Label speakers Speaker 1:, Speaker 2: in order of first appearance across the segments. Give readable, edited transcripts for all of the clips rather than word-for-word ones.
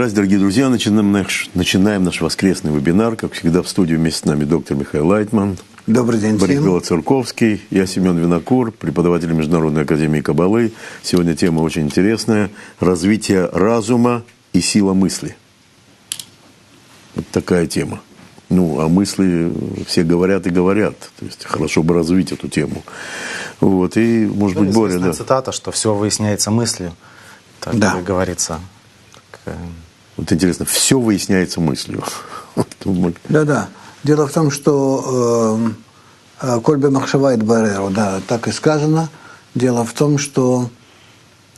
Speaker 1: Здравствуйте, дорогие друзья. Начинаем наш воскресный вебинар. Как всегда, в студии вместе с нами доктор Михаил Лайтман.
Speaker 2: Добрый день
Speaker 1: Борис
Speaker 2: всем.
Speaker 1: Белоцерковский. Я Семен Винокур, преподаватель Международной академии Каббалы. Сегодня тема очень интересная. Развитие разума и сила мысли. Вот такая тема. Ну, а мысли все говорят и говорят. То есть хорошо бы развить эту тему. Вот. И, может быть, Боря, да.
Speaker 3: Цитата, что все выясняется мыслью. Так
Speaker 2: Да.
Speaker 3: говорится.
Speaker 1: Вот интересно, все выясняется мыслью.
Speaker 2: Да-да. Дело в том, что Кольбе Махшавайт Бареру, да, так и сказано. Дело в том, что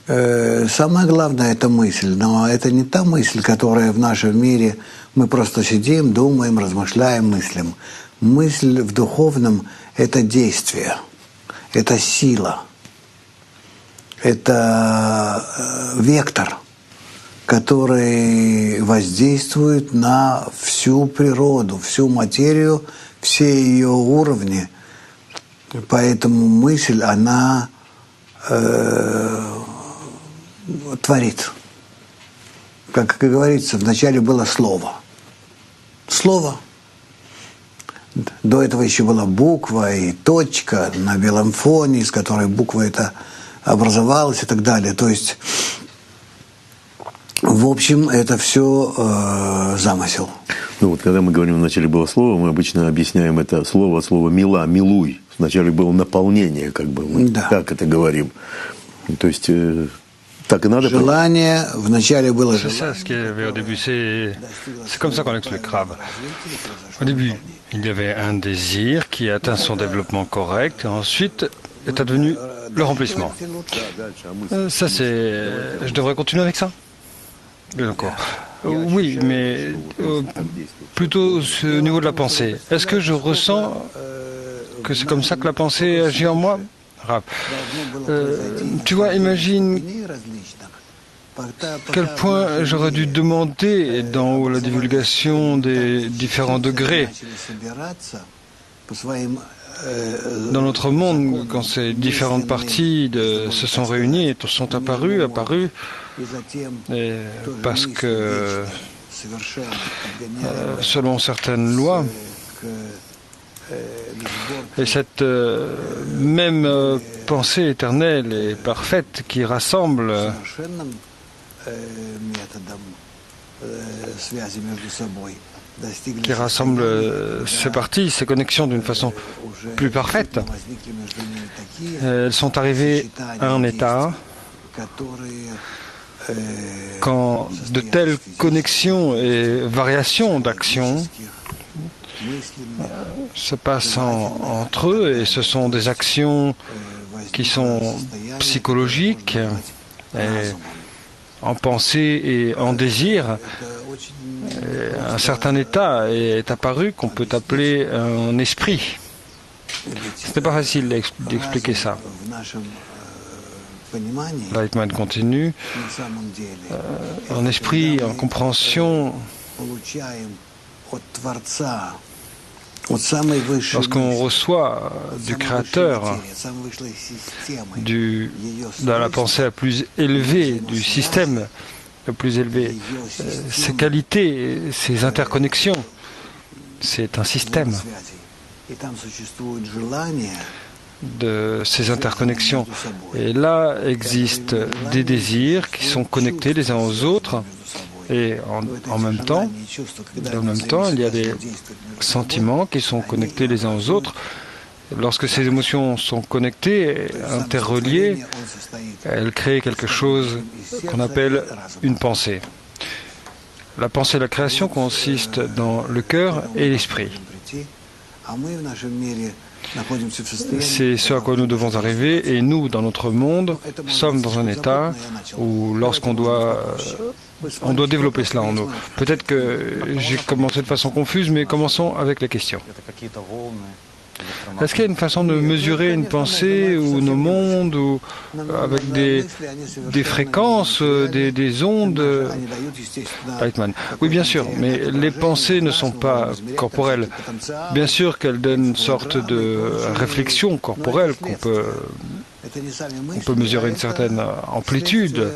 Speaker 2: самое главное – это мысль. Но это не та мысль, которая в нашем мире мы просто сидим, думаем, размышляем, мыслим. Мысль в духовном – это действие, это сила, это вектор, который воздействует на всю природу, всю материю, все ее уровни. Поэтому мысль, она творит. Как говорится, вначале было слово. Слово. До этого еще была буква и точка на белом фоне, из которой буква эта образовалась и так далее. То есть, в общем, это все замысел.
Speaker 1: Ну вот, когда мы говорим, вначале было слово, мы обычно объясняем это слово от слова «мила», «милуй». Вначале было наполнение, как бы мы так это говорим. То есть, так и надо.
Speaker 2: Желание, вначале было
Speaker 4: C'est ça ce qu'il y avait au début, c'est comme ça qu'on l'explique grave. Au début, il y avait un désir qui a atteint son développement correct, et ensuite est advenu le remplissement. Ça c'est... Je devrais continuer avec ça? D'accord. Oui, mais plutôt au niveau de la pensée. Est-ce que je ressens que c'est comme ça que la pensée agit en moi? Tu vois, imagine quel point j'aurais dû demander d'en haut la divulgation des différents degrés. Dans notre monde, quand ces différentes parties se sont réunies et sont apparues, et parce que selon certaines lois, et cette même pensée éternelle et parfaite qui rassemble ces parties, ces connexions d'une façon plus parfaite. Elles sont arrivées à un état quand de telles connexions et variations d'actions se passent entre eux, et ce sont des actions qui sont psychologiques, et en pensée et en désir. Un certain état est apparu qu'on peut appeler un esprit. Ce n'est pas facile d'expliquer ça. Lightman continue. En esprit, en compréhension, lorsqu'on reçoit du Créateur, dans la pensée la plus élevée, du système le plus élevé, ses qualités, ses interconnexions, c'est un système de ces interconnexions. Et là existent des désirs qui sont connectés les uns aux autres. Et en même temps, il y a des sentiments qui sont connectés les uns aux autres. Lorsque ces émotions sont connectées, interreliées, elles créent quelque chose qu'on appelle une pensée. La pensée de la création consiste dans le cœur et l'esprit. C'est ce à quoi nous devons arriver, et nous, dans notre monde, sommes dans un état où lorsqu'on doit développer cela en nous. Peut-être que j'ai commencé de façon confuse, mais commençons avec les questions. Est-ce qu'il y a une façon de mesurer une pensée ou nos mondes, ou avec des fréquences, des ondes? Lightman. Oui, bien sûr, mais les pensées ne sont pas corporelles. Bien sûr qu'elles donnent une sorte de réflexion corporelle qu'on peut On peut mesurer une certaine amplitude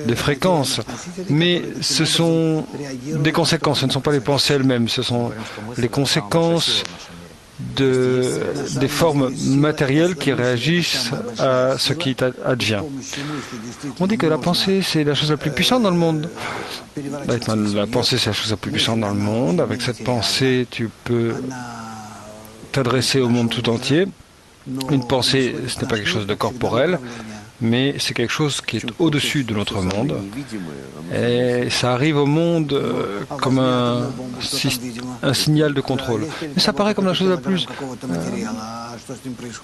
Speaker 4: des fréquences, mais ce sont des conséquences, ce ne sont pas les pensées elles-mêmes, ce sont les conséquences des formes matérielles qui réagissent à ce qui advient. On dit que la pensée, c'est la chose la plus puissante dans le monde. La pensée, c'est la chose la plus puissante dans le monde. Avec cette pensée, tu peux t'adresser au monde tout entier. Une pensée, ce n'est pas quelque chose de corporel, mais c'est quelque chose qui est au-dessus de notre monde. Et ça arrive au monde comme un signal de contrôle. Mais ça paraît comme la chose la plus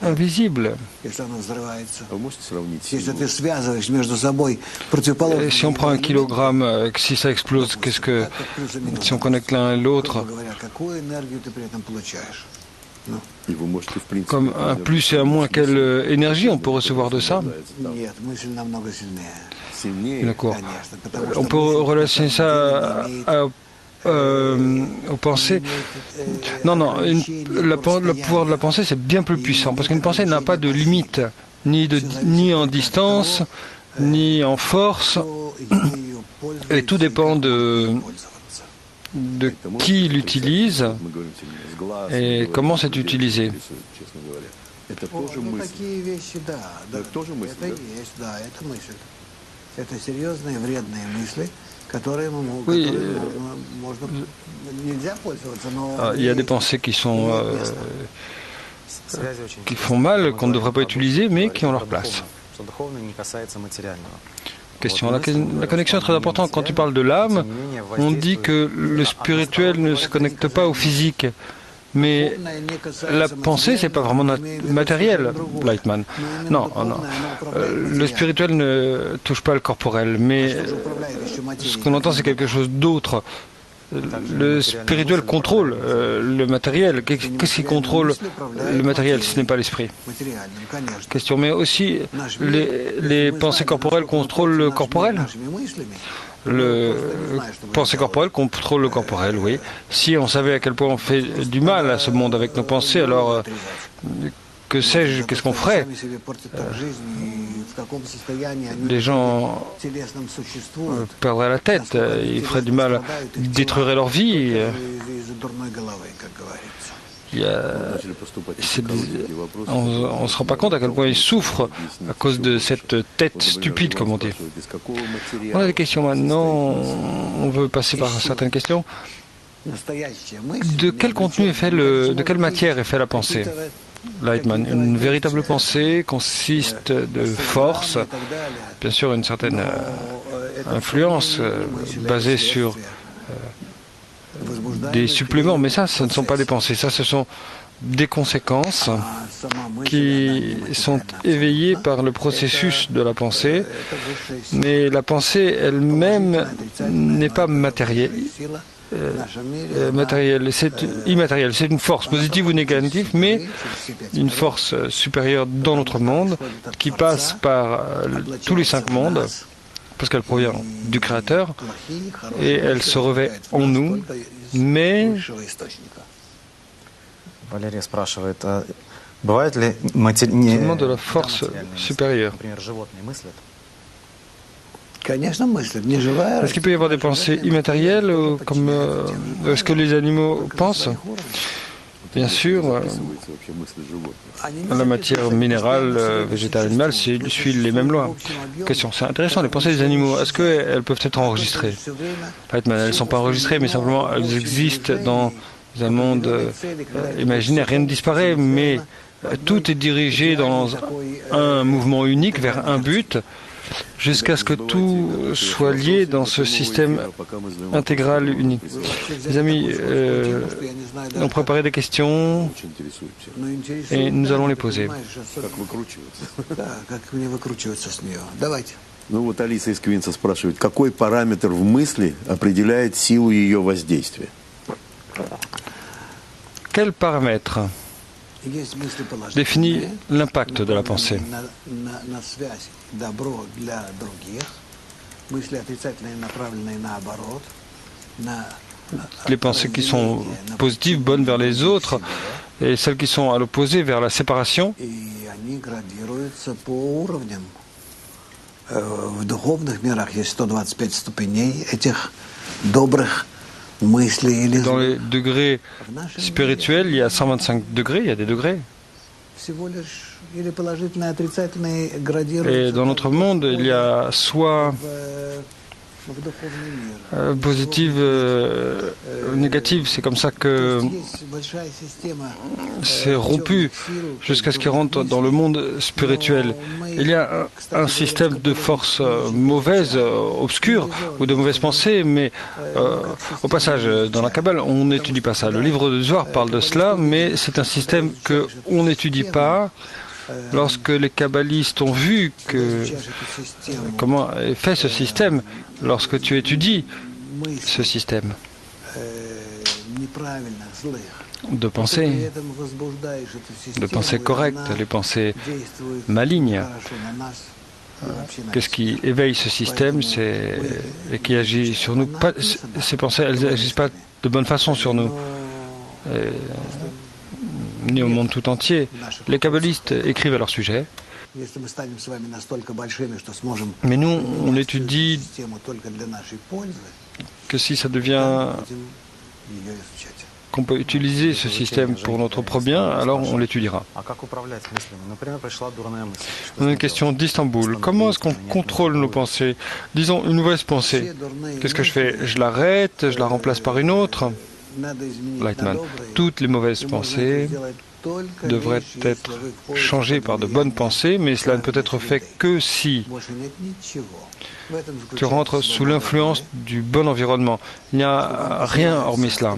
Speaker 4: invisible. Et si on prend un kilogramme, si ça explose, si on connecte l'un et l'autre, comme un plus et un moins, quelle énergie on peut recevoir de ça? D'accord. On peut relationner ça aux pensées. Non, le pouvoir de la pensée, c'est bien plus puissant, parce qu'une pensée n'a pas de limite, ni en distance, ni en force, et tout dépend de qui l'utilise et comment c'est utilisé. Oui, il y a des pensées qui font mal, qu'on ne devrait pas utiliser, mais qui ont leur place. Question. La connexion est très importante. Quand tu parles de l'âme, on dit que le spirituel ne se connecte pas au physique. Mais la pensée, c'est pas vraiment matériel, Lightman. Non. Le spirituel ne touche pas le corporel, mais ce qu'on entend, c'est quelque chose d'autre. Le spirituel contrôle le matériel. Qu'est-ce qui contrôle le matériel si ce n'est pas l'esprit? Question. Mais aussi, les pensées corporelles contrôlent le corporel? Le pensée corporelle contrôle le corporel, oui. Si on savait à quel point on fait du mal à ce monde avec nos pensées, alors que sais-je, qu'est-ce qu'on ferait? Les gens perdraient la tête, ils feraient du mal, ils détruiraient leur vie. On ne se rend pas compte à quel point ils souffrent à cause de cette tête stupide, comme on dit. On a des questions maintenant. On veut passer par certaines questions. De quel contenu est fait de quelle matière est fait la pensée, Lightman? Une véritable pensée consiste de force, bien sûr une certaine influence basée sur des suppléments, mais ça, ce ne sont pas des pensées, ça, ce sont des conséquences qui sont éveillées par le processus de la pensée, mais la pensée elle-même n'est pas matérielle, c'est immatériel, c'est une force positive ou négative, mais une force supérieure dans notre monde qui passe par tous les 5 mondes, parce qu'elle provient du Créateur et elle se revêt en nous, mais
Speaker 3: Валерия спрашивает, бывает ли материальное
Speaker 4: de la force supérieure. Est-ce qu'il peut y avoir des pensées immatérielles comme est-ce que les animaux pensent? Bien sûr, la matière minérale, végétale, animale, suit les mêmes lois. Question, c'est intéressant, les pensées des animaux, est-ce qu'elles peuvent être enregistrées? Elles ne sont pas enregistrées, mais simplement elles existent dans un monde imaginaire. Rien ne disparaît, mais tout est dirigé dans un mouvement unique vers un but, jusqu'à ce que tout soit lié dans ce système intégral unique. Les amis ont préparé des questions et nous allons les poser.
Speaker 1: Ну вот Алиса из Квинса спрашивает, какой параметр в мысли определяет силу ее воздействия?
Speaker 4: Quel paramètre définit l'impact de la pensée? Les pensées qui sont positives, bonnes vers les autres, et celles qui sont à l'opposé vers la séparation.
Speaker 2: И они градируются по уровням. В духовных мирах есть 125 ступеней этих добрых мыслей или
Speaker 4: Dans les
Speaker 2: злых.
Speaker 4: degrés spirituels, il y a 125 degrés, il y a des degrés.
Speaker 2: Всего лишь или положительные, отрицательные
Speaker 4: Et
Speaker 2: градируются.
Speaker 4: dans notre monde, il y a soit
Speaker 2: в духовный мир.
Speaker 4: positive, négative. C'est comme ça que
Speaker 2: Есть большая система
Speaker 4: c'est rompu jusqu'à ce qu'il rentre dans le monde spirituel. Il y a un système de force mauvaise, obscure, ou de mauvaises pensées, mais au passage, dans la Kabbale, on n'étudie pas ça. Le livre de Zohar parle de cela, mais c'est un système qu'on n'étudie pas. Lorsque les kabbalistes ont vu comment est fait ce système, lorsque tu étudies ce système de pensée correctes, les pensées malignes, qu'est-ce qui éveille ce système et qui agit sur nous? Ces pensées, elles n'agissent pas de bonne façon sur nous. Ni au monde tout entier. Les kabbalistes écrivent à leur sujet. Mais nous, on étudie que si ça devient qu'on peut utiliser ce système pour notre propre bien, alors on l'étudiera. On a une question d'Istanbul. Comment est-ce qu'on contrôle nos pensées? Disons une mauvaise pensée. Qu'est-ce que je fais? Je l'arrête, je la remplace par une autre? Lightman. Toutes les mauvaises pensées devraient être changées par de bonnes pensées, mais cela ne peut être fait que si tu rentres sous l'influence du bon environnement. Il n'y a rien hormis cela.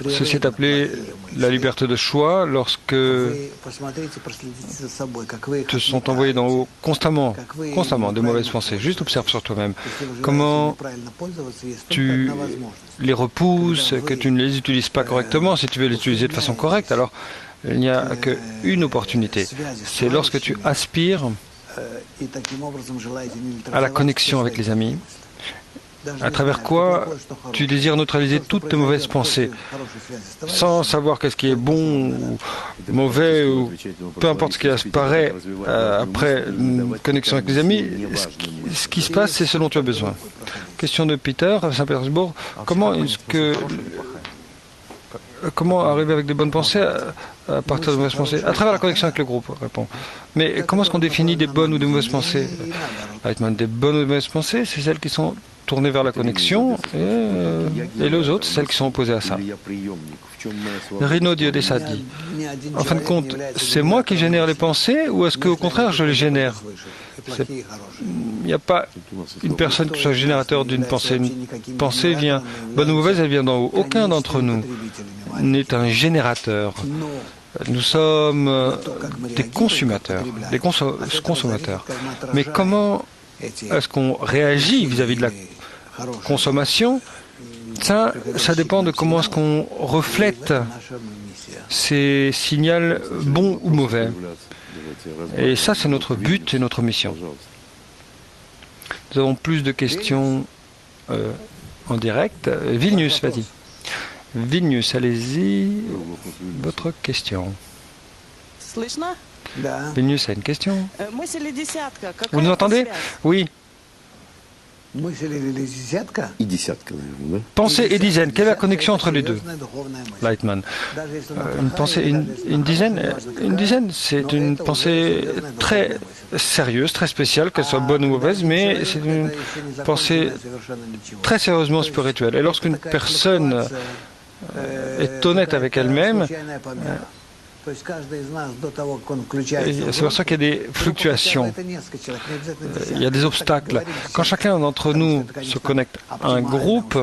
Speaker 4: Ceci est appelé la liberté de choix lorsque te sont envoyés d'en haut constamment de mauvaises pensées. Juste observe sur toi-même comment tu les repousses, que tu ne les utilises pas correctement. Si tu veux les utiliser de façon correcte, alors il n'y a qu'une opportunité. C'est lorsque tu aspires à la connexion avec les amis, à travers quoi tu désires neutraliser toutes tes mauvaises pensées, sans savoir qu'est-ce qui est bon ou mauvais, ou peu importe ce qui apparaît après une connexion avec les amis, ce qui se passe, c'est ce dont tu as besoin. Question de Peter, à Saint-Pétersbourg, comment arriver avec des bonnes pensées à partir de mauvaises pensées? À travers la connexion avec le groupe, répond. Mais comment est-ce qu'on définit des bonnes ou des mauvaises pensées? Des bonnes ou des mauvaises pensées, c'est celles qui sont tournées vers la connexion, et les autres, celles qui sont opposées à ça. Rino Diodessa dit, en fin de compte, c'est moi qui génère les pensées, ou est-ce qu'au contraire, je les génère? Il n'y a pas une personne qui soit générateur d'une pensée. Une pensée vient, bonne ou mauvaise, elle vient d'en haut. Aucun d'entre nous n'est un générateur. Nous sommes des consommateurs, consommateurs. Mais comment est-ce qu'on réagit vis-à-vis de la consommation? Ça dépend de comment est-ce qu'on reflète ces signaux bons ou mauvais. Et ça, c'est notre but et notre mission. Nous avons plus de questions en direct. Vilnius, vas-y. Vilnius, allez-y. Votre question. Vilnius a une question. Vous nous entendez? Oui. Pensée et dizaine, quelle est la connexion entre les deux? Lightman. Une pensée, une dizaine, c'est une pensée très sérieuse, très spéciale, qu'elle soit bonne ou mauvaise, mais c'est une pensée très sérieusement spirituelle. Et lorsqu'une personne est honnête avec elle-même, c'est pour ça qu'il y a des fluctuations, il y a des obstacles. Quand chacun d'entre nous se connecte à un groupe,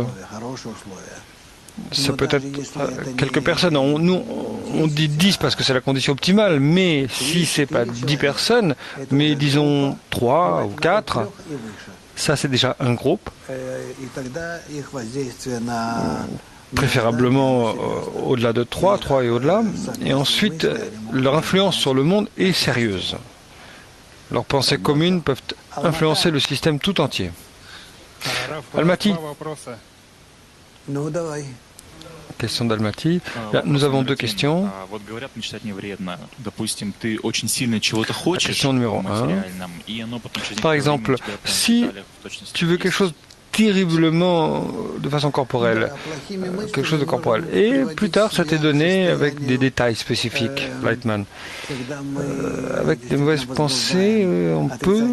Speaker 4: ça peut être quelques personnes. On dit 10 parce que c'est la condition optimale, mais si ce n'est pas 10 personnes, mais disons 3 ou 4, ça c'est déjà un groupe. Préférablement au-delà de 3 et au-delà. Et ensuite, leur influence sur le monde est sérieuse. Leurs pensées communes peuvent influencer le système tout entier. Almaty. question d'Almaty. Nous avons deux questions. Question numéro 1. Par exemple, si tu veux quelque chose terriblement de façon corporelle, quelque chose de corporel, et plus tard ça t'est donné avec des détails spécifiques, Lightman. Avec des mauvaises pensées, on peut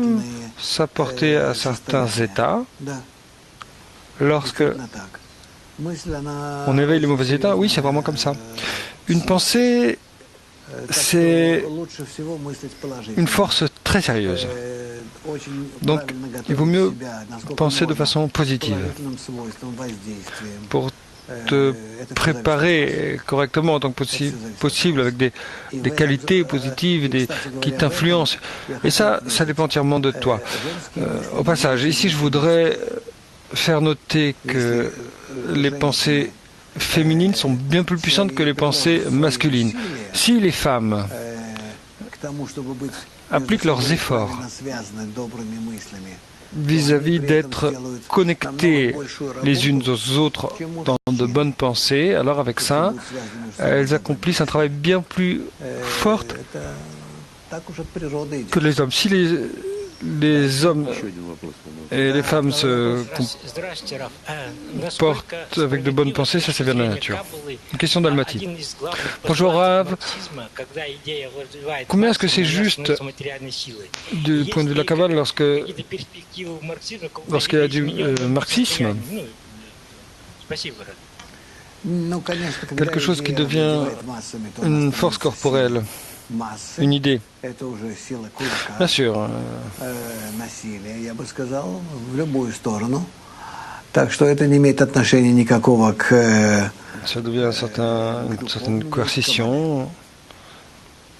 Speaker 4: s'apporter à certains états. Lorsque on éveille les mauvais états, oui, c'est vraiment comme ça. Une pensée, c'est une force très sérieuse. Donc, il vaut mieux penser de façon positive pour te préparer correctement en tant que possible avec des qualités positives qui t'influencent. Et ça dépend entièrement de toi. Au passage, ici, je voudrais faire noter que les pensées féminines sont bien plus puissantes que les pensées masculines. Si les femmes appliquent leurs efforts vis-à-vis d'être connectées les unes aux autres dans de bonnes pensées, alors avec ça, elles accomplissent un travail bien plus fort que les hommes. Si les hommes et les femmes se comportent avec de bonnes pensées, ça vient de la nature. Une question d'Almaty. Bonjour Rav. Combien est-ce que c'est juste du point de vue de la Kabbale lorsqu'il y a du marxisme, quelque chose qui devient une force corporelle, une idée? Bien sûr. Ça devient une certaine coercition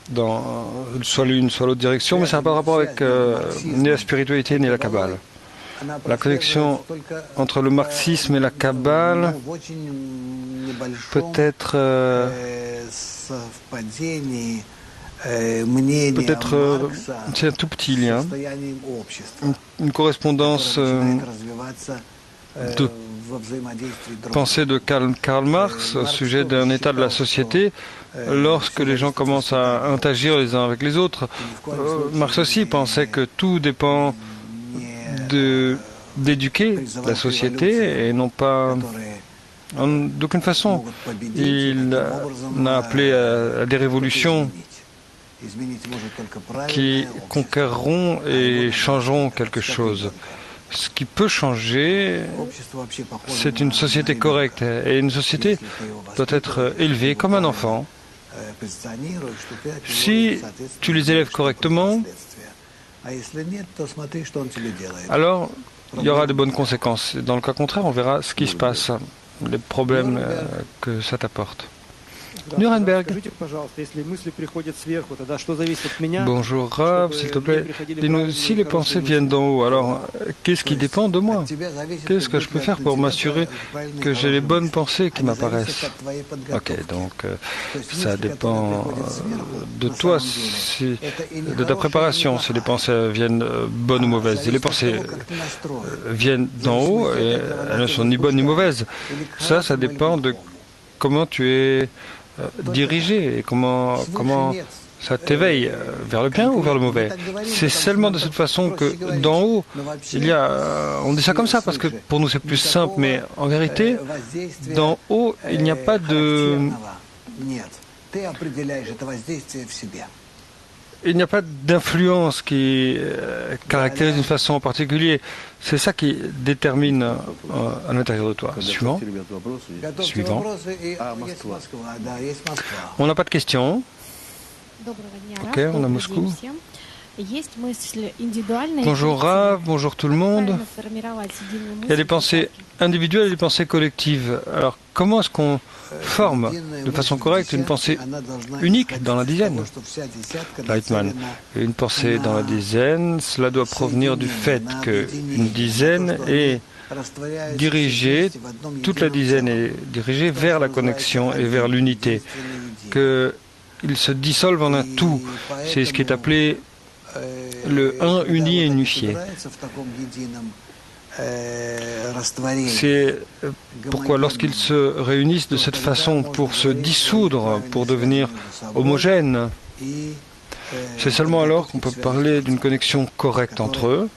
Speaker 4: dans soit l'une soit l'autre direction, mais ça n'a pas de rapport avec ni la spiritualité ni la Kabbale. La connexion entre le marxisme et la Kabbale peut-être c'est un tout petit lien, une correspondance de pensée de Karl Marx au sujet d'un état de la société. Lorsque les gens commencent à interagir les uns avec les autres, Marx aussi pensait que tout dépend d'éduquer la société et non pas d'aucune façon. Il n'a appelé à des révolutions qui conquerront et changeront quelque chose. Ce qui peut changer, c'est une société correcte. Et une société doit être élevée comme un enfant. Si tu les élèves correctement, alors il y aura de bonnes conséquences. Dans le cas contraire, on verra ce qui se passe, les problèmes que ça t'apporte. Nuremberg. Bonjour Rav, s'il te plaît. Dis-nous, si les pensées viennent d'en haut, alors qu'est-ce qui dépend de moi? Qu'est-ce que je peux faire pour m'assurer que j'ai les bonnes pensées qui m'apparaissent? Ok, donc ça dépend de toi, de ta préparation, si les pensées viennent bonnes ou mauvaises. Et les pensées viennent d'en haut et elles ne sont ni bonnes ni mauvaises. Ça dépend de comment tu es dirigé et comment ça t'éveille vers le bien ou vers le mauvais. C'est seulement de cette façon que d'en haut, on dit ça comme ça parce que pour nous c'est plus simple, mais en vérité, d'en haut, il n'y a pas d'influence qui caractérise une façon en particulier. C'est ça qui détermine à l'intérieur de toi. Suivant. On n'a pas de questions. Ok, on a Moscou. Bonjour Rav, bonjour tout le monde. Il y a des pensées individuelles et des pensées collectives. Alors, comment est-ce qu'on forme de façon correcte une pensée unique dans la dizaine? Lightman, une pensée dans la dizaine, cela doit provenir du fait qu'une dizaine est dirigée, toute la dizaine est dirigée vers la connexion et vers l'unité, qu'ils se dissolvent en un tout. C'est ce qui est appelé le un uni et unifié. C'est pourquoi lorsqu'ils se réunissent de cette façon pour se dissoudre, pour devenir homogènes, c'est seulement alors qu'on peut parler d'une connexion correcte entre eux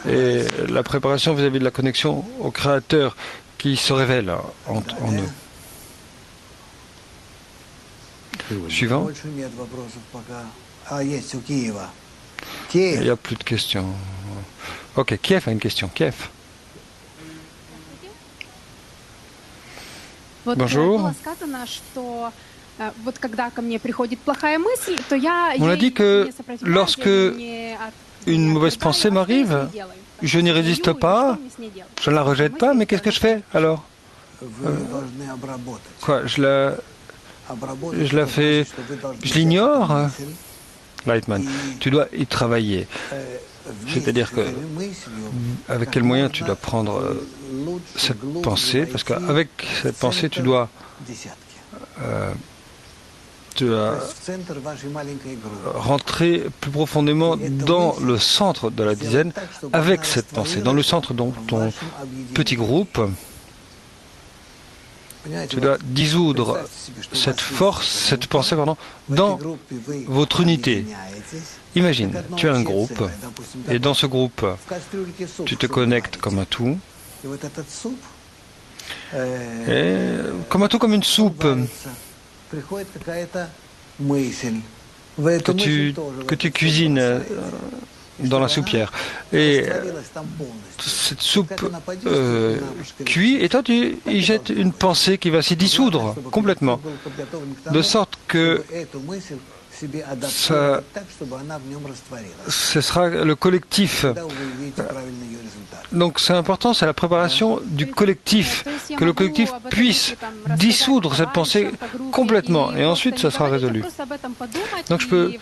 Speaker 4: et la préparation vis-à-vis de la connexion au Créateur qui se révèle en eux. Suivant. Il n'y a plus de questions. Ok, Kiev a une question. Kiev. Bonjour. On a dit que lorsque une mauvaise pensée m'arrive, je n'y résiste pas, je ne la rejette pas, mais qu'est-ce que je fais alors? Quoi, je la fais, je l'ignore? Lightman, tu dois y travailler. C'est-à-dire que avec quels moyens tu dois prendre cette pensée, parce qu'avec cette pensée tu dois rentrer plus profondément dans le centre de la dizaine avec cette pensée, dans le centre de ton petit groupe. Tu dois dissoudre cette force, cette pensée, dans votre unité. Imagine, tu as un groupe, et dans ce groupe, tu te connectes comme un tout, et comme un tout, comme une soupe, que tu cuisines dans la soupière. Et cette soupe cuit, et toi tu y jettes une pensée qui va s'y dissoudre complètement, de sorte que ce sera le collectif. Donc c'est important, c'est la préparation du collectif, que le collectif puisse dissoudre cette pensée complètement, et ensuite ça sera résolu. Donc je peux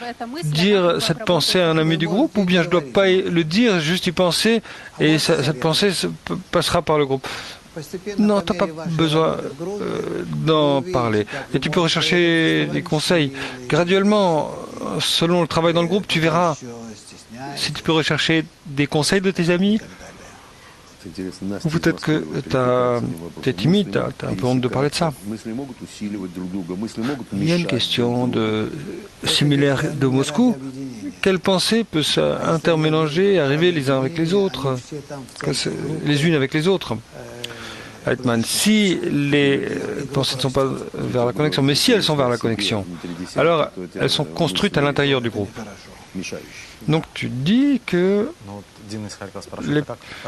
Speaker 4: dire cette pensée à un ami du groupe, ou bien je ne dois pas le dire, juste y penser, et cette pensée passera par le groupe. Non, tu n'as pas besoin d'en parler. Et tu peux rechercher des conseils. Graduellement, selon le travail dans le groupe, tu verras si tu peux rechercher des conseils de tes amis. Ou peut-être que tu es timide, tu as un peu honte de parler de ça. Il y a une question similaire de Moscou. Quelle pensée peut s'intermélanger et arriver les uns avec les autres, les unes avec les autres? Si les pensées ne sont pas vers la connexion, mais si elles sont vers la connexion, alors elles sont construites à l'intérieur du groupe. Donc tu dis que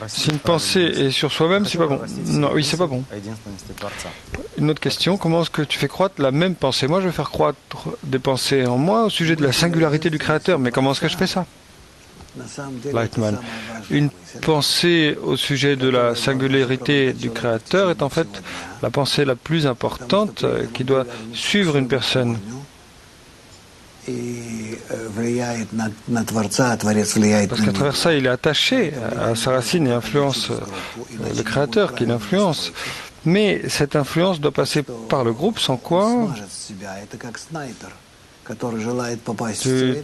Speaker 4: si une pensée est sur soi-même, c'est pas bon. Non, oui, c'est pas bon. Une autre question, comment est-ce que tu fais croître la même pensée? Moi, je vais faire croître des pensées en moi au sujet de la singularité du Créateur, mais comment est-ce que je fais ça? Lightman. Une pensée au sujet de la singularité du Créateur est en fait la pensée la plus importante qui doit suivre une personne. Parce qu'à travers ça, il est attaché à sa racine et influence le Créateur qui l'influence. Mais cette influence doit passer par le groupe, sans quoi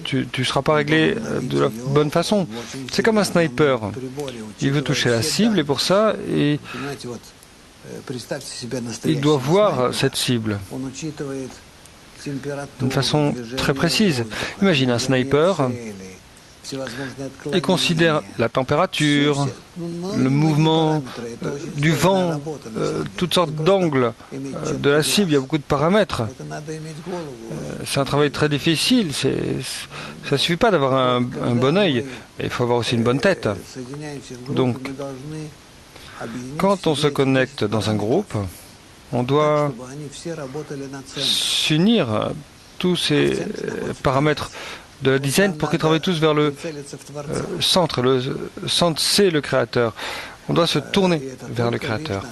Speaker 4: tu ne seras pas réglé de la bonne façon. C'est comme un sniper. Il veut toucher la cible et pour ça, il doit voir cette cible d'une façon très précise. Imagine un sniper, il considère la température, le mouvement du vent, toutes sortes d'angles de la cible, il y a beaucoup de paramètres. C'est un travail très difficile, ça ne suffit pas d'avoir un bon œil, il faut avoir aussi une bonne tête. Donc, quand on se connecte dans un groupe, on doit s'unir tous ces paramètres de la dizaine pour qu'ils travaillent tous vers le centre. Le centre, c'est le Créateur. On doit se tourner vers le Créateur.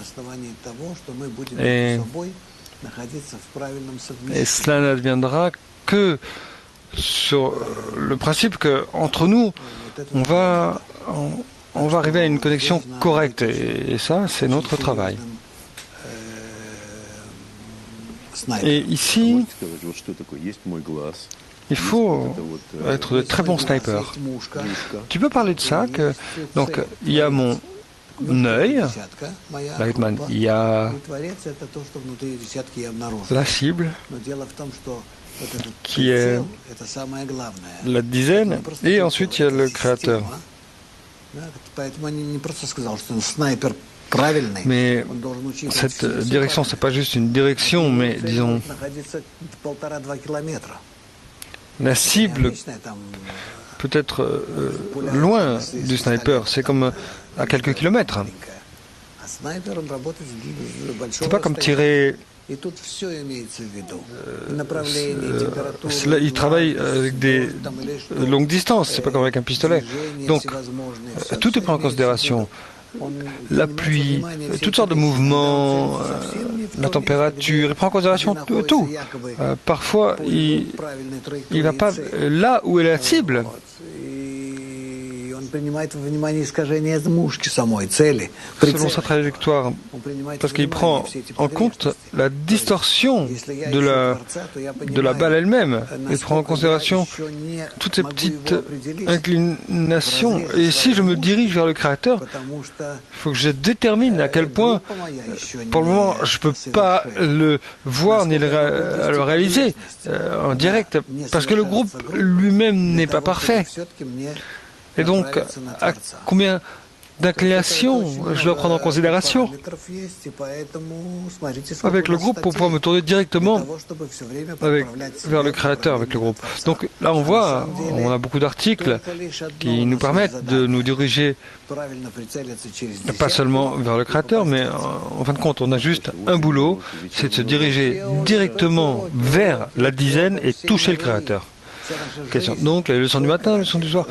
Speaker 4: Et cela n'adviendra que sur le principe qu'entre nous, on va arriver à une connexion correcte. Et ça, c'est notre travail. Et ici, il faut être de très bons snipers. Tu peux parler de ça, donc il y a mon œil, Lightman, il y a la cible qui est la dizaine, et ensuite il y a le créateur. Mais cette direction, c'est pas juste une direction, mais disons, la cible peut être loin du sniper, c'est comme à quelques kilomètres. C'est pas comme tirer. Il travaille avec des longues distances, c'est pas comme avec un pistolet. Donc, tout est pris en considération. La pluie, toutes sortes de mouvements, la température, il prend en considération tout. Parfois, il ne va pas là où est la cible. Selon sa trajectoire, parce qu'il prend en compte la distorsion de la balle elle-même. Il prend en considération toutes ces petites inclinations. Et si je me dirige vers le créateur, il faut que je détermine à quel point, pour le moment, je ne peux pas le voir ni le réaliser en direct, parce que le groupe lui-même n'est pas parfait. Et donc, à combien d'inclinations je dois prendre en considération avec le groupe pour pouvoir me tourner directement vers le créateur avec le groupe. Donc là, on voit, on a beaucoup d'articles qui nous permettent de nous diriger pas seulement vers le créateur, mais en fin de compte, on a juste un boulot, c'est de se diriger directement vers la dizaine et toucher le créateur. Question. Donc, les leçons du matin, les leçons du soir.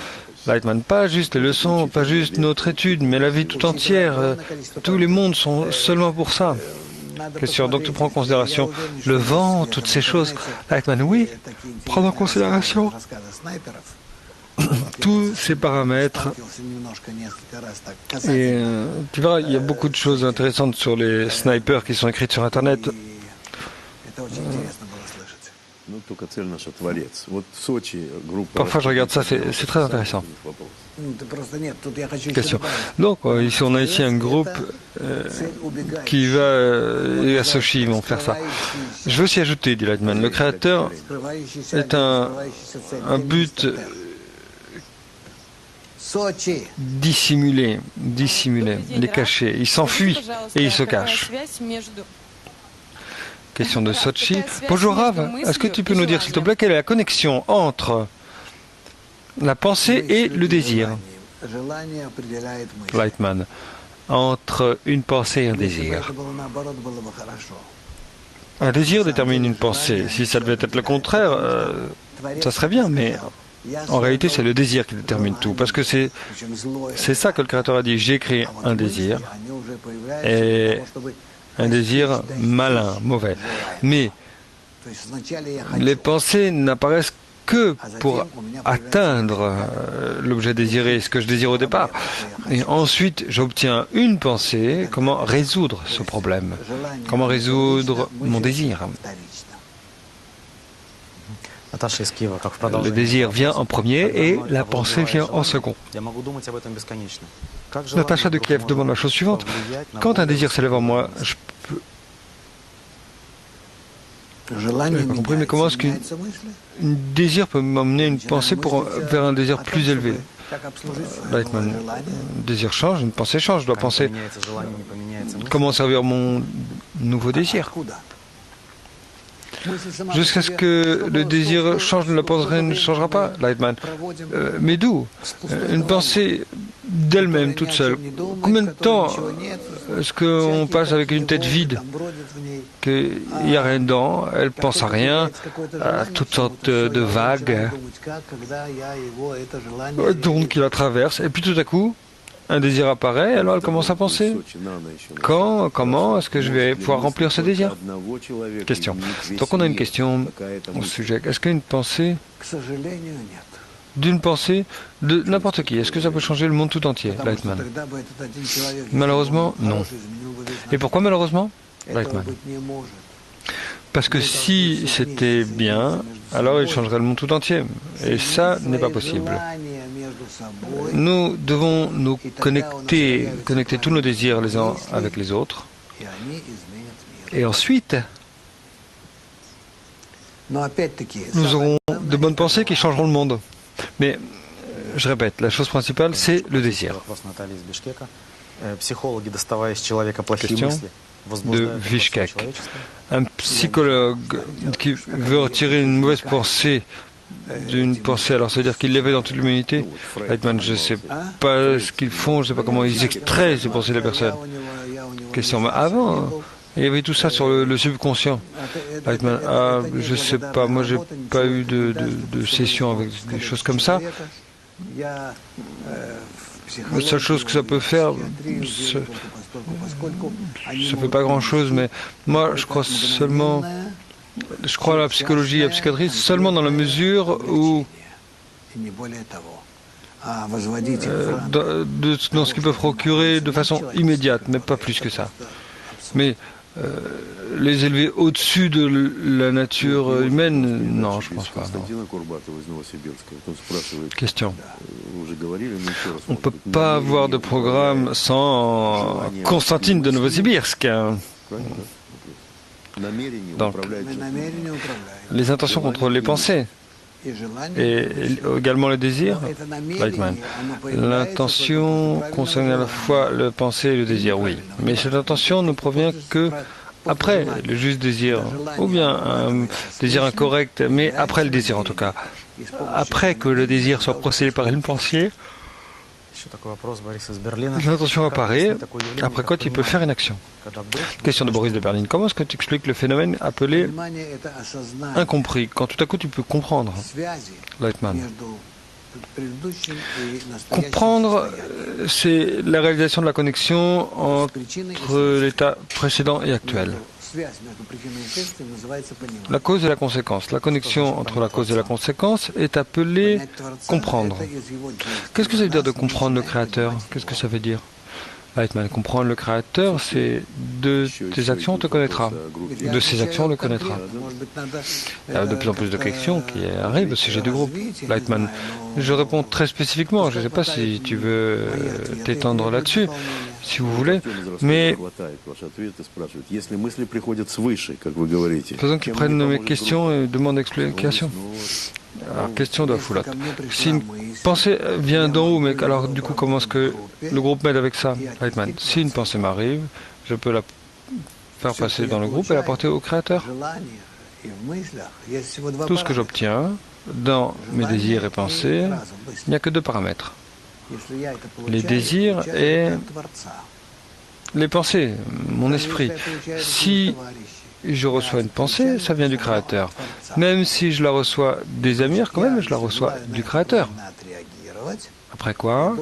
Speaker 4: Lightman, pas juste les leçons, pas juste notre étude, mais la vie tout entière. Tous les mondes sont seulement pour ça. Question. Donc tu prends en considération le vent, toutes ces choses. Lightman, oui, prendre en considération tous ces paramètres. Et tu vois, il y a beaucoup de choses intéressantes sur les snipers qui sont écrites sur Internet. Parfois je regarde ça, c'est très intéressant. Question. Donc ici on a ici un groupe qui va et à Sochi ils vont faire ça. Je veux aussi ajouter, dit Lightman, le créateur est un but dissimulé, il est caché, il s'enfuit et il se cache. Question de Sochi. Bonjour Rav, est-ce que tu peux nous dire s'il te plaît quelle est la connexion entre la pensée et le désir? Lightman. Entre une pensée et un désir. Un désir détermine une pensée. Si ça devait être le contraire, ça serait bien, mais en réalité c'est le désir qui détermine tout. Parce que c'est ça que le Créateur a dit. J'ai créé un désir. Et un désir malin, mauvais. Mais les pensées n'apparaissent que pour atteindre l'objet désiré, ce que je désire au départ. Et ensuite, j'obtiens une pensée, comment résoudre ce problème, comment résoudre mon désir. Le désir vient en premier et la pensée vient en second. Natacha de Kiev demande la chose suivante. Quand un désir s'élève en moi, je peux... Je n'ai pas compris, mais comment est-ce qu'un désir peut m'emmener une pensée vers un désir plus élevé? Lightman, un désir change, une pensée change. Je dois penser comment servir mon nouveau désir. Jusqu'à ce que le désir change, la pensée ne changera pas, Lightman. Mais d'où? Une pensée d'elle-même, toute seule. Combien de temps est-ce qu'on passe avec une tête vide, qu'il n'y a rien dedans, elle pense à rien, à toutes sortes de vagues, donc il la traverse, et puis tout à coup, un désir apparaît, alors elle commence à penser. Quand, comment est-ce que je vais pouvoir remplir ce désir? Question. Donc on a une question au sujet. Est-ce qu'une pensée, d'une pensée de n'importe qui, est-ce que ça peut changer le monde tout entier, Lightman? Malheureusement, non. Et pourquoi malheureusement, Lightman? Parce que si c'était bien, alors il changerait le monde tout entier. Et ça n'est pas possible. nous devons nous connecter tous nos désirs les uns avec les autres. Et ensuite, nous aurons de bonnes pensées qui changeront le monde. Mais, je répète, la chose principale, c'est le désir. Question de Bishkek. Un psychologue qui veut retirer une mauvaise pensée d'une pensée, alors ça veut dire qu'il l'éveille dans toute l'humanité. Heitman, je ne sais pas ce qu'ils font, je ne sais pas comment ils extraient ces pensées de la personne. Question, mais avant, il y avait tout ça sur le subconscient. Heitman, je ne sais pas, moi j'ai pas eu de session avec des choses comme ça. La seule chose que ça peut faire, ça ne fait pas grand-chose, mais moi je crois seulement, je crois à la psychologie et à la psychiatrie seulement dans la mesure où, dans ce qu'ils peuvent procurer de façon immédiate, mais pas plus que ça. Mais les élever au-dessus de la nature humaine, non, je ne pense pas. Non. Question. On ne peut pas avoir de programme sans Constantine de Novosibirsk. Donc, les intentions contrôlent les pensées. Et également le désir. L'intention concerne à la fois le pensée et le désir, oui. Mais cette intention ne provient que après le juste désir, ou bien un désir incorrect, mais après le désir en tout cas. Après que le désir soit procédé par une pensée, l'intention apparaît, après quoi tu peux faire une action. Question de Boris de Berlin. Comment est-ce que tu expliques le phénomène appelé incompris, quand tout à coup tu peux comprendre, Leitman? Comprendre, c'est la réalisation de la connexion entre l'état précédent et actuel. La cause et la conséquence. La connexion entre la cause et la conséquence est appelée comprendre. Qu'est-ce que ça veut dire de comprendre le Créateur? Qu'est-ce que ça veut dire? Heitman, comprendre le Créateur, c'est de tes actions, on te connaîtra. De ses actions, on le connaîtra. Il y a de plus en plus de questions qui arrivent au sujet du groupe. Heitman, je réponds très spécifiquement. Je ne sais pas si tu veux t'étendre là-dessus, si vous voulez. Mais faisons qu'ils prennent mes questions et demandent explication. Alors, question de la foulette. Si une pensée vient d'en haut, mais alors du coup, comment est-ce que le groupe m'aide avec ça? Heitman, si une pensée m'arrive, je peux la faire passer dans le groupe et la porter au Créateur. Tout ce que j'obtiens dans mes désirs et pensées, il n'y a que deux paramètres. Les désirs et les pensées, mon esprit. Si je reçois une pensée, ça vient du Créateur. Même si je la reçois des Amirs, quand même, je la reçois du Créateur. Après quoi,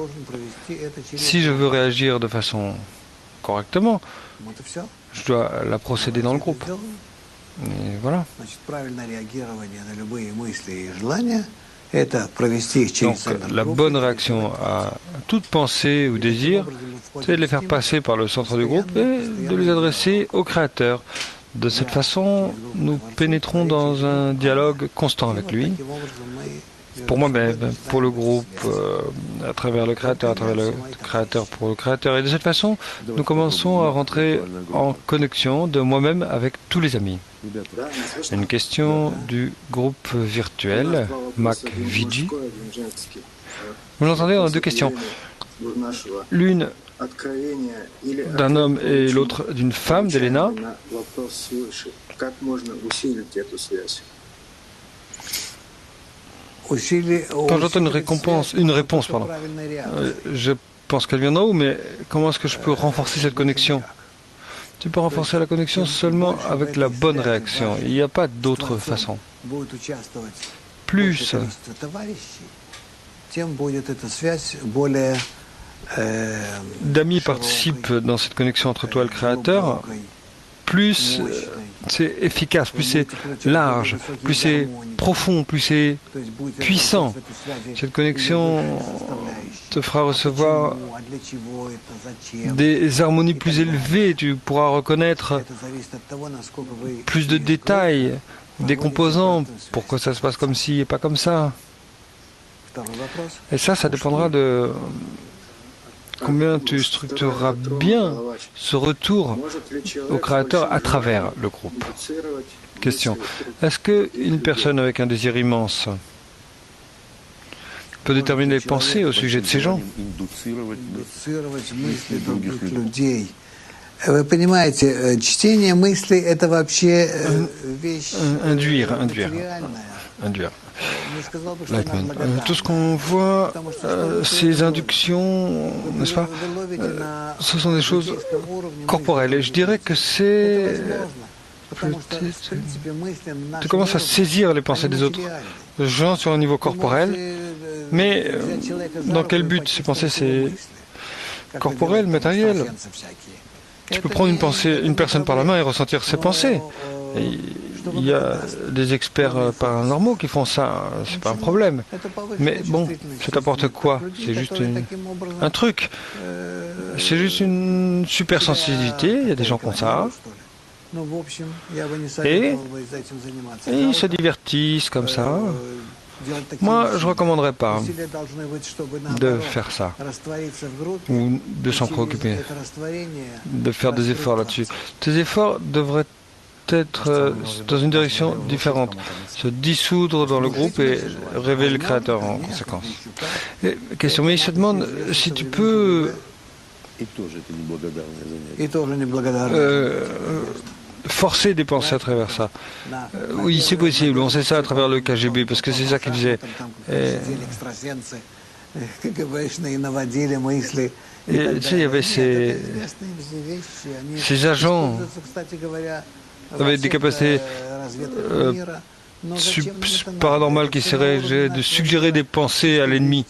Speaker 4: si je veux réagir de façon correctement, je dois la procéder dans le groupe. Et voilà. Donc, la bonne réaction à toute pensée ou désir, c'est de les faire passer par le centre du groupe et de les adresser au Créateur. De cette façon, nous pénétrons dans un dialogue constant avec lui. Pour moi-même, pour le groupe, à travers le Créateur, pour le Créateur. Et de cette façon, nous commençons à rentrer en connexion de moi-même avec tous les amis. Une question du groupe virtuel, Mac Vigi. Vous l'entendez, on a deux questions. L'une d'un homme et l'autre d'une femme, d'Elena. Quand j'entends une réponse, je pense qu'elle vient d'en haut, mais comment est-ce que je peux renforcer cette connexion? Tu peux renforcer la connexion seulement avec la bonne réaction. Il n'y a pas d'autre façon. Plus d'amis participent dans cette connexion entre toi et le Créateur, plus c'est efficace, plus c'est large, plus c'est profond, plus c'est puissant. Cette connexion te fera recevoir des harmonies plus élevées, tu pourras reconnaître plus de détails, des composants, pourquoi ça se passe comme ci et pas comme ça. Et ça dépendra de combien tu structureras bien ce retour au Créateur à travers le groupe. Question. Est-ce qu'une personne avec un désir immense peut déterminer les pensées au sujet de ces gens?
Speaker 2: Вы понимаете, чтение мыслей – это вообще вещь
Speaker 4: Induire. Lightman. Tout ce qu'on voit, ces inductions, n'est-ce pas, ce sont des choses corporelles. Et je dirais que c'est... Tu commences à saisir les pensées des autres gens sur un niveau corporel, mais dans quel but? Ces pensées, c'est corporel, matériel. Tu peux prendre une personne par la main et ressentir ses pensées. Et il y a des experts paranormaux qui font ça, c'est pas un problème. Mais bon, ça t'apporte quoi? C'est juste un truc. C'est juste une super sensibilité, il y a des gens qui ont ça. Et ils se divertissent comme ça. Moi, je ne recommanderais pas de faire ça, ou de s'en préoccuper, de faire des efforts là-dessus. Tes efforts devraient être dans une direction différente, se dissoudre dans le groupe et révéler le Créateur en conséquence. Et, question, mais il se demande si tu peux forcer des pensées à travers ça. Oui, c'est possible. On sait ça à travers le KGB, parce que c'est ça qu'ils faisaient. Et tu sais, il y avait ces agents avec des capacités paranormales qui essaieraient de suggérer des pensées à l'ennemi.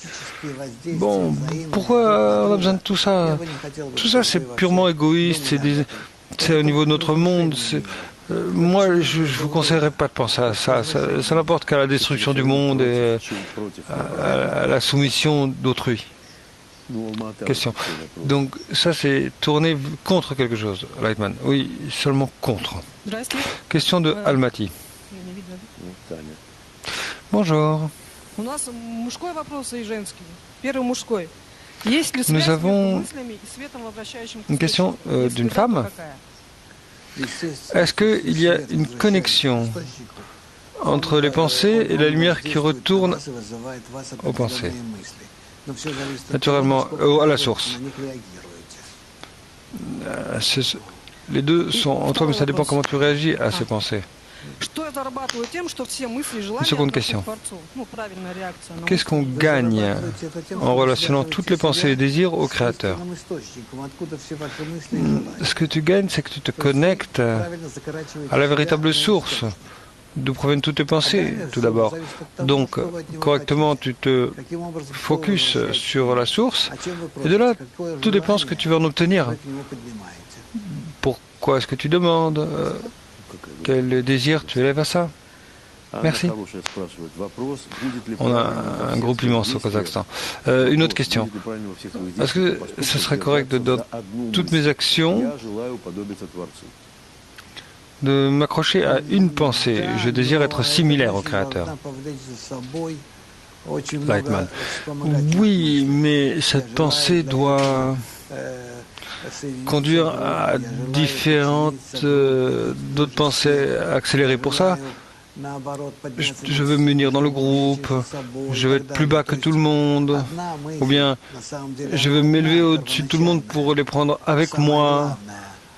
Speaker 4: Bon, pourquoi on a besoin de tout ça? Tout ça, c'est purement égoïste. C'est au niveau de notre monde. Moi, je ne vous conseillerais pas de penser à ça. Ça n'apporte qu'à la destruction du monde et à la soumission d'autrui. Question. Donc, ça, c'est tourner contre quelque chose, Lightman. Oui, seulement contre. Question de Almaty. Bonjour. Nous avons une question d'une femme. Est-ce qu'il y a une connexion entre les pensées et la lumière qui retourne aux pensées? Naturellement, à la source. Les deux sont en toi, mais ça dépend comment tu réagis à ces pensées. Une seconde question. Qu'est-ce qu'on gagne en relationnant toutes les pensées et désirs au Créateur? Ce que tu gagnes, c'est que tu te connectes à la véritable source d'où proviennent toutes tes pensées, tout d'abord. Donc, correctement, tu te focuses sur la source, et de là, tout dépend de ce que tu veux en obtenir. Pourquoi est-ce que tu demandes? Quel désir tu élèves à ça? Merci. On a un groupe immense au Kazakhstan. Une autre question. Est-ce que ce serait correct de, dans toutes mes actions, de m'accrocher à une pensée? Je désire être similaire au Créateur. Lightman. Oui, mais cette pensée doit conduire à différentes d'autres pensées accélérées. Pour ça, je veux m'unir dans le groupe, je veux être plus bas que tout le monde, ou bien je veux m'élever au-dessus de tout le monde pour les prendre avec moi.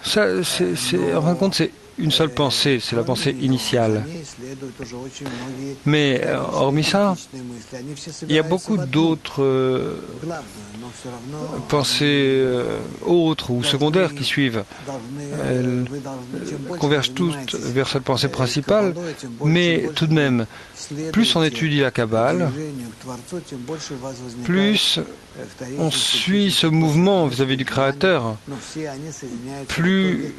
Speaker 4: Ça, en fin de compte, c'est une seule pensée, c'est la pensée initiale. Mais hormis ça, il y a beaucoup d'autres pensées autres ou secondaires qui suivent. Elles convergent toutes vers cette pensée principale, mais tout de même, plus on étudie la Kabbale, plus on suit ce mouvement vis-à-vis du Créateur, plus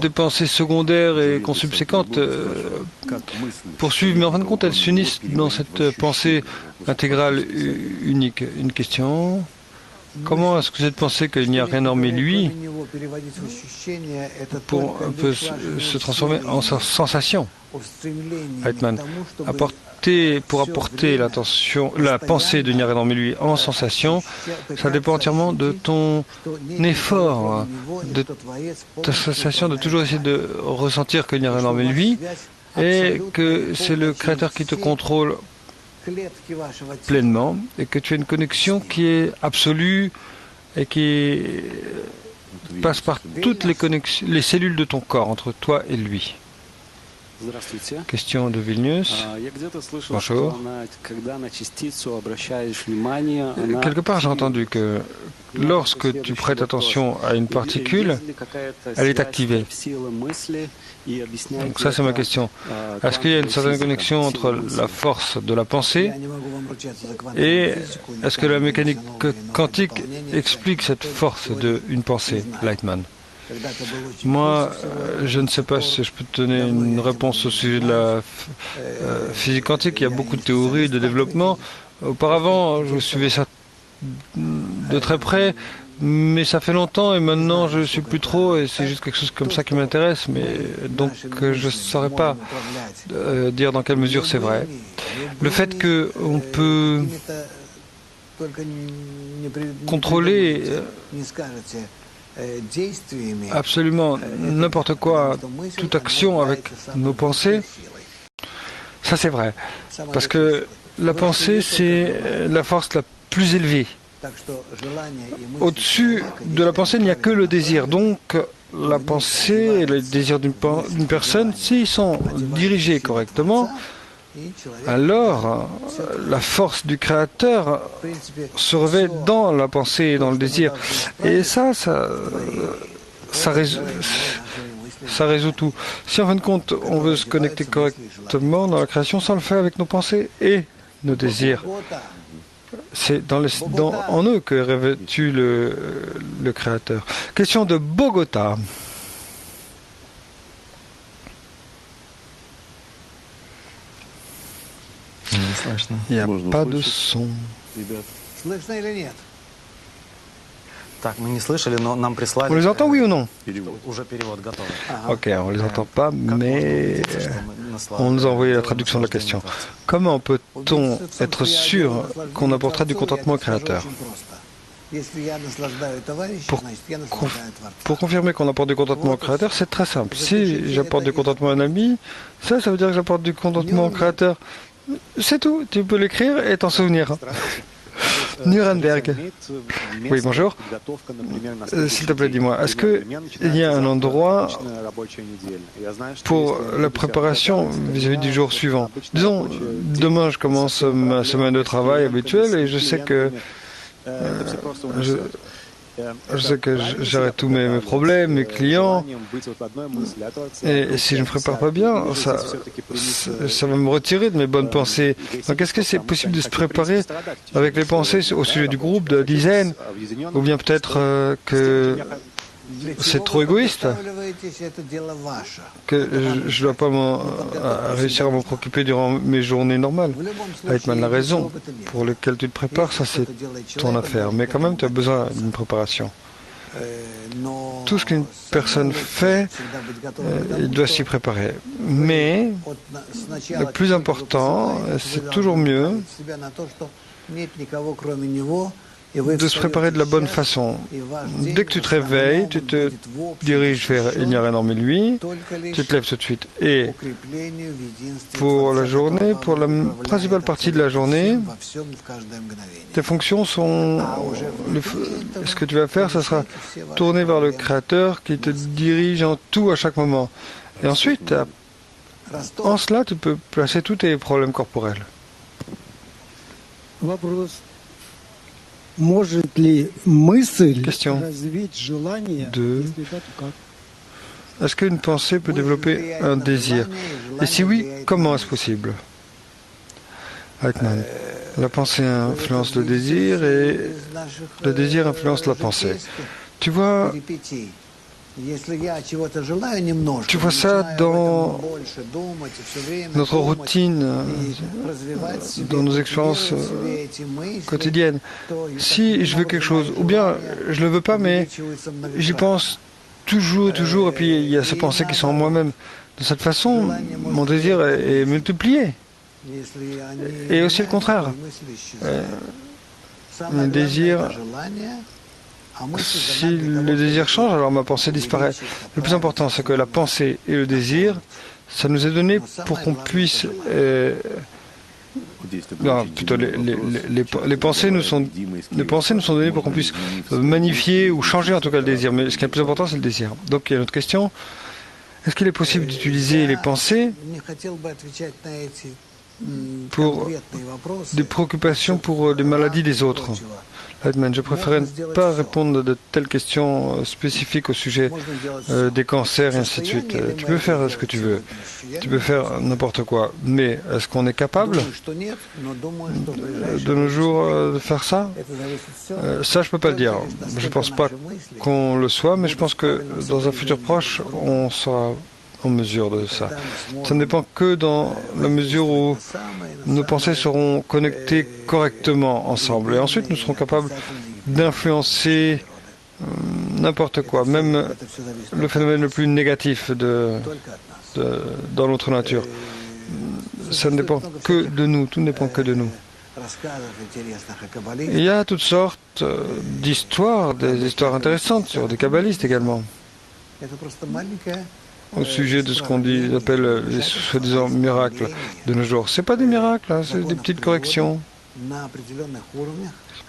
Speaker 4: des pensées secondaires et consubséquentes poursuivent, mais en fin de compte, elles s'unissent dans cette pensée intégrale unique. Une question. Comment est-ce que cette pensée qu'il n'y a rien hormis lui peut se transformer en sensation? Heitman, pour apporter la pensée de Nyarendra lui en sensation, ça dépend entièrement de ton effort, de ta sensation de toujours essayer de ressentir que Nyarendra lui et que c'est le Créateur qui te contrôle pleinement et que tu as une connexion qui est absolue et qui passe par toutes les cellules de ton corps entre toi et lui. Question de Vilnius. Bonjour. Quelque part, j'ai entendu que lorsque tu prêtes attention à une particule, elle est activée. Donc ça, c'est ma question. Est-ce qu'il y a une certaine connexion entre la force de la pensée et est-ce que la mécanique quantique explique cette force d'une pensée, Lightman? Moi, je ne sais pas si je peux te donner une réponse au sujet de la physique quantique. Il y a beaucoup de théories de développement. Auparavant, je suivais ça de très près, mais ça fait longtemps et maintenant je ne suis plus trop et c'est juste quelque chose comme ça qui m'intéresse. Mais donc, je ne saurais pas dire dans quelle mesure c'est vrai. Le fait qu'on peut contrôler absolument n'importe quoi, toute action avec nos pensées, ça c'est vrai. Parce que la pensée, c'est la force la plus élevée. Au-dessus de la pensée, il n'y a que le désir. Donc, la pensée et le désir d'une personne, s'ils sont dirigés correctement, alors la force du Créateur se revêt dans la pensée et dans le désir. Et ça résout tout. Si en fin de compte, on veut se connecter correctement dans la création, ça on le fait avec nos pensées et nos désirs. C'est en eux que revêtu le Créateur. Question de Bogota. Il n'y a pas de son. On les entend, oui ou non? Ok, on ne les entend pas, mais on nous a envoyé la traduction de la question. Comment peut-on être sûr qu'on apportera du contentement au Créateur? Pour confirmer qu'on apporte du contentement au Créateur, c'est très simple. Si j'apporte du contentement à un ami, ça veut dire que j'apporte du contentement au Créateur. C'est tout, tu peux l'écrire et t'en souvenir. Nuremberg. Oui, bonjour. S'il te plaît, dis-moi, est-ce qu'il y a un endroit pour la préparation vis-à-vis du jour suivant? Disons, demain, je commence ma semaine de travail habituelle et je sais que j'arrête tous mes problèmes, mes clients, et si je ne me prépare pas bien, ça va me retirer de mes bonnes pensées. Donc est-ce que c'est possible de se préparer avec les pensées au sujet du groupe, de la dizaine, ou bien peut-être que c'est trop égoïste, que je ne dois pas réussir à m'en préoccuper durant mes journées normales? Lightman a raison, pour lequel tu te prépares, ça c'est ton affaire, mais quand même tu as besoin d'une préparation. Tout ce qu'une personne fait, il doit s'y préparer. Mais le plus important, c'est toujours mieux de se préparer de la bonne façon. Dès que tu te réveilles, tu te diriges vers Il n'y a rien hormis lui, tu te lèves tout de suite. Et pour la journée, pour la principale partie de la journée, tes fonctions sont... Ce que tu vas faire, ça sera tourner vers le Créateur qui te dirige en tout à chaque moment. Et ensuite, en cela, tu peux placer tous tes problèmes corporels. Question de... Est-ce qu'une pensée peut développer un désir? Et si oui, comment est-ce possible? Lightman. La pensée influence le désir et le désir influence la pensée. Tu vois ça dans notre routine, dans nos expériences quotidiennes. Si je veux quelque chose, ou bien je ne le veux pas, mais j'y pense toujours, et puis il y a ces pensées qui sont en moi-même. De cette façon, mon désir est multiplié. Et aussi le contraire. Le désir, si le désir change, alors ma pensée disparaît. Le plus important, c'est que la pensée et le désir, ça nous est donné pour qu'on puisse... non, plutôt les pensées nous sont données pour qu'on puisse magnifier ou changer en tout cas le désir. Mais ce qui est le plus important, c'est le désir. Donc il y a une autre question. Est-ce qu'il est possible d'utiliser les pensées pour des préoccupations pour les maladies des autres? Je préférerais ne pas répondre de telles questions spécifiques au sujet des cancers et ainsi de suite. Tu peux faire ce que tu veux, tu peux faire n'importe quoi, mais est-ce qu'on est capable de nos jours de faire ça? Ça, je ne peux pas le dire. Je ne pense pas qu'on le soit, mais je pense que dans un futur proche, on sera en mesure de ça. Ça ne dépend que dans la mesure où nos pensées seront connectées correctement ensemble. Et ensuite, nous serons capables d'influencer n'importe quoi, même le phénomène le plus négatif dans notre nature. Ça ne dépend que de nous, tout ne dépend que de nous. Il y a toutes sortes d'histoires, des histoires intéressantes sur des kabbalistes également, au sujet de ce qu'on appelle les soi-disant miracles de nos jours. Ce n'est pas des miracles, hein, c'est des petites corrections.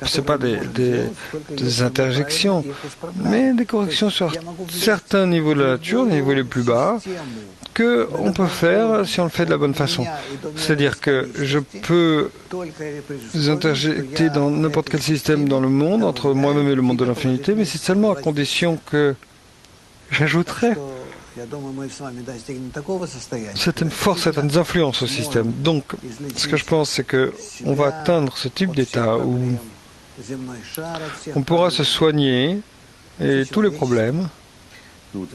Speaker 4: Ce n'est pas des interjections, mais des corrections sur certains niveaux de la nature, les niveaux les plus bas, qu'on peut faire si on le fait de la bonne façon. C'est-à-dire que je peux les interjecter dans n'importe quel système dans le monde, entre moi-même et le monde de l'infinité, mais c'est seulement à condition que j'ajouterai certaines forces, certaines influences au système. Donc, ce que je pense, c'est qu'on va atteindre ce type d'état où on pourra se soigner et tous les problèmes, tous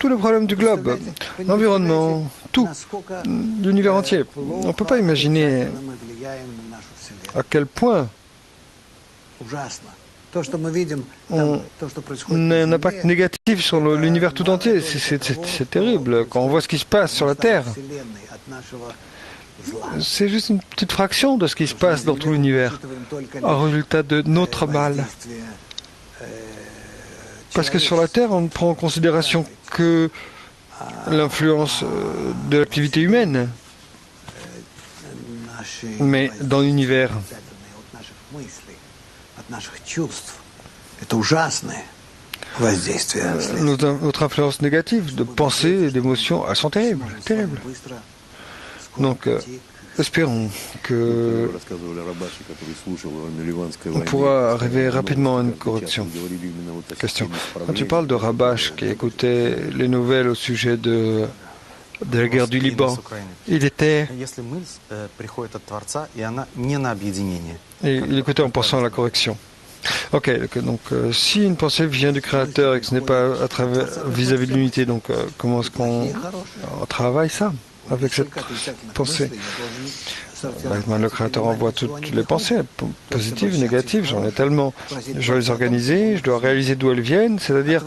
Speaker 4: les problèmes du globe, l'environnement, tout, l'univers entier. On ne peut pas imaginer à quel point on a un impact négatif sur l'univers tout entier. C'est terrible. Quand on voit ce qui se passe sur la Terre, c'est juste une petite fraction de ce qui se passe dans tout l'univers, en résultat de notre mal. Parce que sur la Terre, on ne prend en considération que l'influence de l'activité humaine. Mais dans l'univers, notre influence négative de pensée et d'émotion, elles sont terribles, terribles. Donc, espérons que on pourra arriver rapidement à une correction. Question. Quand tu parles de Rabash qui écoutait les nouvelles au sujet de la guerre du Liban, il était... il écoutait en pensant à la correction. Ok, donc si une pensée vient du Créateur et que ce n'est pas vis-à-vis de l'unité, donc comment est-ce qu'on travaille ça avec cette pensée? Le Créateur envoie toutes les pensées, positives, négatives, j'en ai tellement. Je dois les organiser, je dois réaliser d'où elles viennent, c'est-à-dire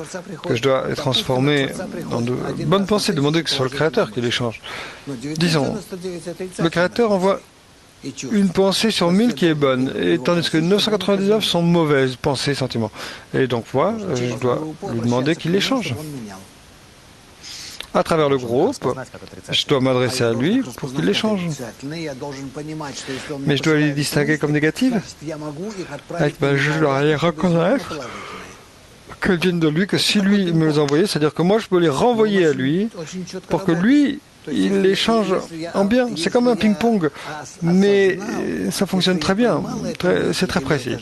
Speaker 4: que je dois les transformer en de bonnes pensées, demander que ce soit le Créateur qui les change. Disons, le Créateur envoie une pensée sur 1000 qui est bonne, et tandis que 999 sont mauvaises pensées, sentiments. Et donc moi, je dois lui demander qu'il les change. À travers le groupe, je dois m'adresser à lui pour qu'il les change. Mais je dois les distinguer comme négatives. Je dois les reconnaître qu'elles viennent de lui, que si lui me les a envoyées, c'est-à-dire que moi je peux les renvoyer à lui pour que lui, il les change en bien. C'est comme un ping-pong, mais ça fonctionne très bien, c'est très précis.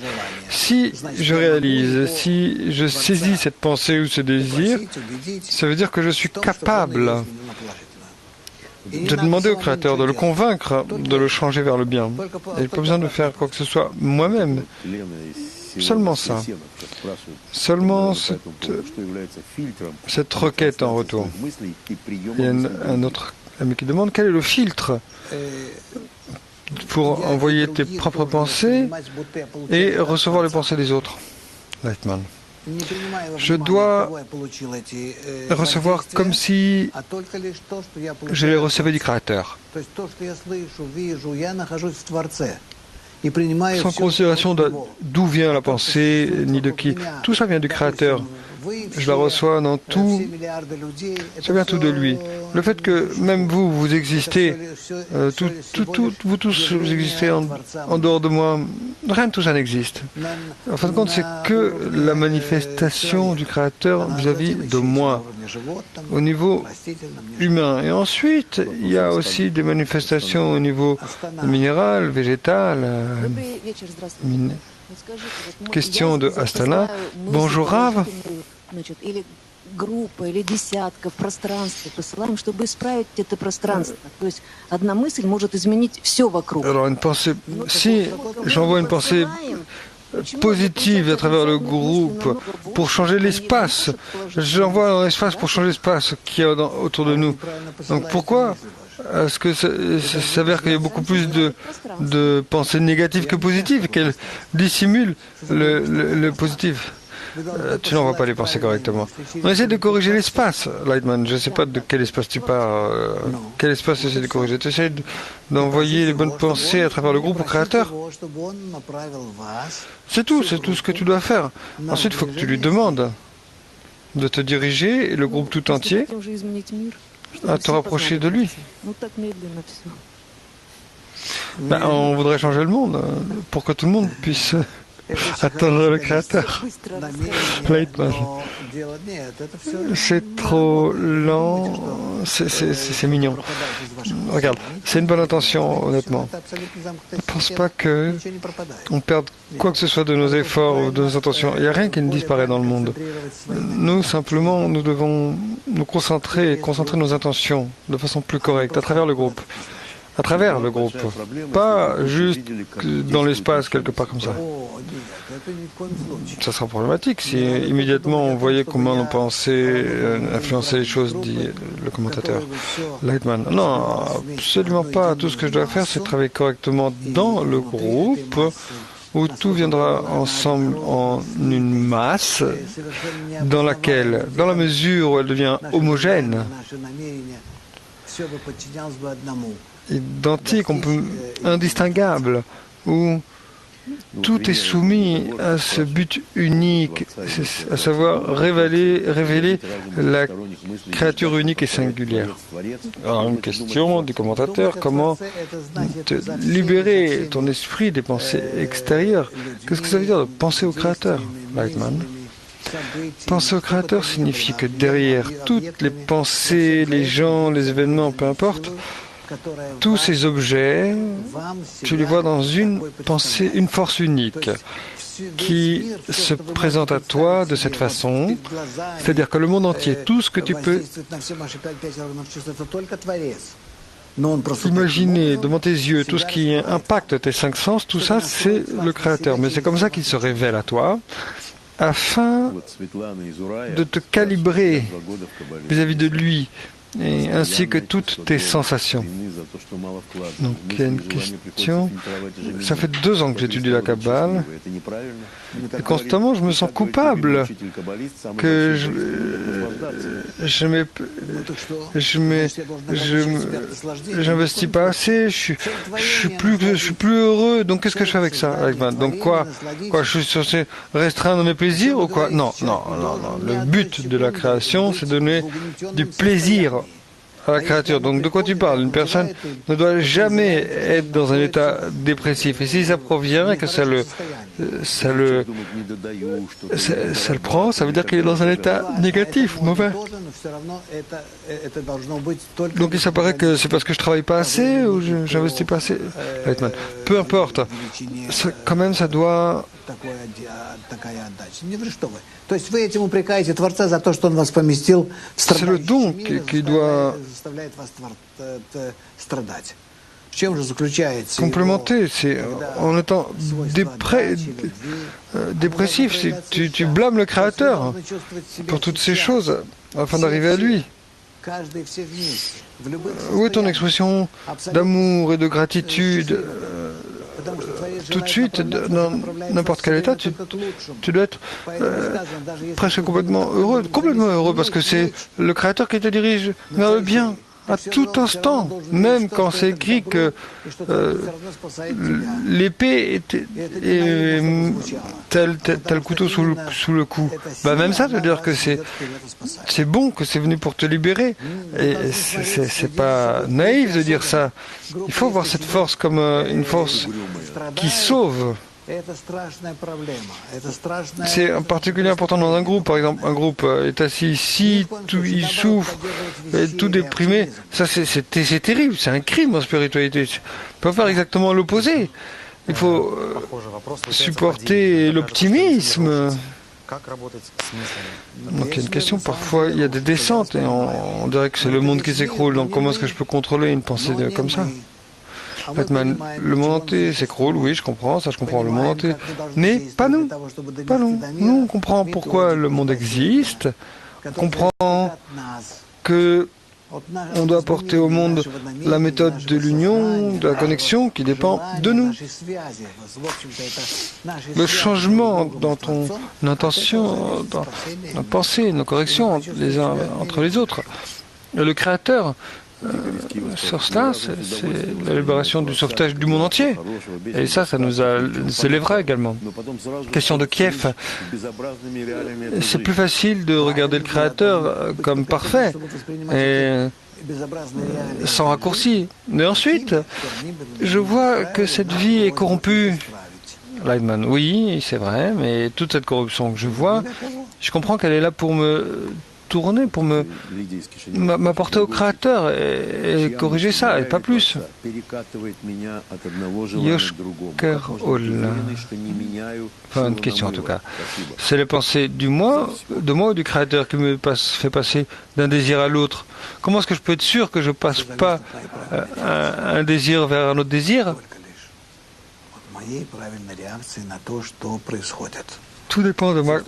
Speaker 4: Si je réalise, si je saisis cette pensée ou ce désir, ça veut dire que je suis capable de demander au Créateur, de le convaincre, de le changer vers le bien. Il n'y a pas besoin de faire quoi que ce soit moi-même. Seulement ça. Seulement cette requête en retour. Il y a un autre ami qui demande quel est le filtre pour envoyer tes propres pensées et recevoir les pensées des autres. Lightman. Je dois recevoir comme si je les recevais du Créateur, sans considération d'où vient la pensée, ni de qui. Tout ça vient du Créateur. Je la reçois dans tout, ça vient tout de lui. Le fait que même vous, vous existez, vous tous, vous existez en dehors de moi, rien de tout ça n'existe. En fin de compte, c'est que la manifestation du Créateur vis-à-vis de moi, au niveau humain. Et ensuite, il y a aussi des manifestations au niveau minéral, végétal, question de Astana. Bonjour Rav.
Speaker 5: Группа или десятка в пространстве посылаем, чтобы исправить это пространство. То есть одна мысль может изменить все вокруг.
Speaker 4: Alors une pensée, si j'envoie une pensée positive à travers le groupe pour changer l'espace, j'envoie dans l'espace pour changer l'espace qu'il y a autour de nous. Donc pourquoi est-ce que ça s'avère qu'il y a beaucoup plus de pensées négatives que positives, qu'elles dissimulent le positif? Tu n'envoies pas les pensées correctement. On essaie de corriger l'espace, Lightman. Je ne sais pas de quel espace tu parles. Quel espace tu essaies de corriger? Tu essaies d'envoyer les bonnes pensées à travers le groupe au Créateur. C'est tout ce que tu dois faire. Ensuite, il faut que tu lui demandes de te diriger, et le groupe tout entier, à te rapprocher de lui. Ben, on voudrait changer le monde pour que tout le monde puisse attendre le Créateur. Lightman. C'est trop lent, c'est mignon. Regarde, c'est une bonne intention, honnêtement. Je ne pense pas qu'on perde quoi que ce soit de nos efforts ou de nos intentions. Il n'y a rien qui ne disparaît dans le monde. Nous, simplement, nous devons nous concentrer nos intentions de façon plus correcte à travers le groupe. À travers le groupe, pas juste dans l'espace quelque part comme ça. Ça sera problématique si immédiatement on voyait comment nos pensées influençaient les choses, dit le commentateur Lightman. Non, absolument pas. Tout ce que je dois faire, c'est travailler correctement dans le groupe où tout viendra ensemble en une masse dans laquelle, dans la mesure où elle devient homogène, identique, indistinguable, où tout est soumis à ce but unique, à savoir révéler la créature unique et singulière. Alors, une question du commentateur, comment te libérer ton esprit des pensées extérieures? Qu'est-ce que ça veut dire de penser au Créateur, Lightman? Penser au Créateur signifie que derrière toutes les pensées, les gens, les événements, peu importe, tous ces objets, tu les vois dans une pensée, une force unique qui se présente à toi de cette façon, c'est-à-dire que le monde entier, tout ce que tu peux imaginer devant tes yeux, tout ce qui impacte tes cinq sens, tout ça, c'est le Créateur. Mais c'est comme ça qu'il se révèle à toi, afin de te calibrer vis-à-vis de lui, et ainsi que toutes tes sensations. Donc, il y a une question. Ça fait 2 ans que j'étudie la Kabbale, et constamment je me sens coupable que j'investis pas assez, je suis plus heureux. Donc qu'est-ce que je fais avec ça? Donc quoi, je suis censé restreindre mes plaisirs ou quoi? Non. Le but de la création, c'est de donner du plaisir à la créature. Donc de quoi tu parles? Une personne ne doit jamais être dans un état dépressif. Et si ça provient et que ça le prend, ça veut dire qu'il est dans un état négatif, mauvais. Donc il s'apparaît que c'est parce que je travaille pas assez ou j'investis pas assez. Peu importe. Quand même, ça doit... C'est le don qui doit complémenter. En étant dépressif, tu blâmes le Créateur pour toutes ces choses afin d'arriver à lui. Où est ton expression d'amour et de gratitude tout de suite, dans n'importe quel état, tu dois être presque complètement heureux, parce que c'est le Créateur qui te dirige vers le bien. À tout instant, même quand c'est écrit que l'épée est tel couteau sous le cou, bah même ça veut dire que c'est bon, que c'est venu pour te libérer. Et c'est pas naïf de dire ça. Il faut voir cette force comme une force qui sauve. C'est en particulier important dans un groupe. Par exemple, un groupe est assis ici, il souffre, est tout déprimé. Ça, c'est terrible, c'est un crime en spiritualité. Il faut faire exactement l'opposé. Il faut supporter l'optimisme. Donc il y a une question, parfois il y a des descentes et on dirait que c'est le monde qui s'écroule. Donc comment est-ce que je peux contrôler une pensée comme ça? Le monde entier s'écroule, oui, je comprends, ça je comprends, le monde entier. Mais pas nous, pas nous. Nous, on comprend pourquoi le monde existe, on comprend que on doit apporter au monde la méthode de l'union, de la connexion qui dépend de nous. Le changement dans ton intention, dans nos pensées, nos corrections les uns entre les autres. Le Créateur, sur cela, c'est la libération du sauvetage du monde entier. Et ça nous élèvera également. Question de Kiev. C'est plus facile de regarder le Créateur comme parfait et sans raccourci. Mais ensuite, je vois que cette vie est corrompue. Lightman, oui, c'est vrai, mais toute cette corruption que je vois, je comprends qu'elle est là pour me tourner, pour m'apporter au Créateur et corriger ça, et pas plus. Yoshker Ol. Enfin, une question en tout cas. C'est les pensées de moi ou du Créateur qui me fait passer d'un désir à l'autre. Comment est-ce que je peux être sûr que je passe pas un désir vers un autre désir? Tout dépend de ma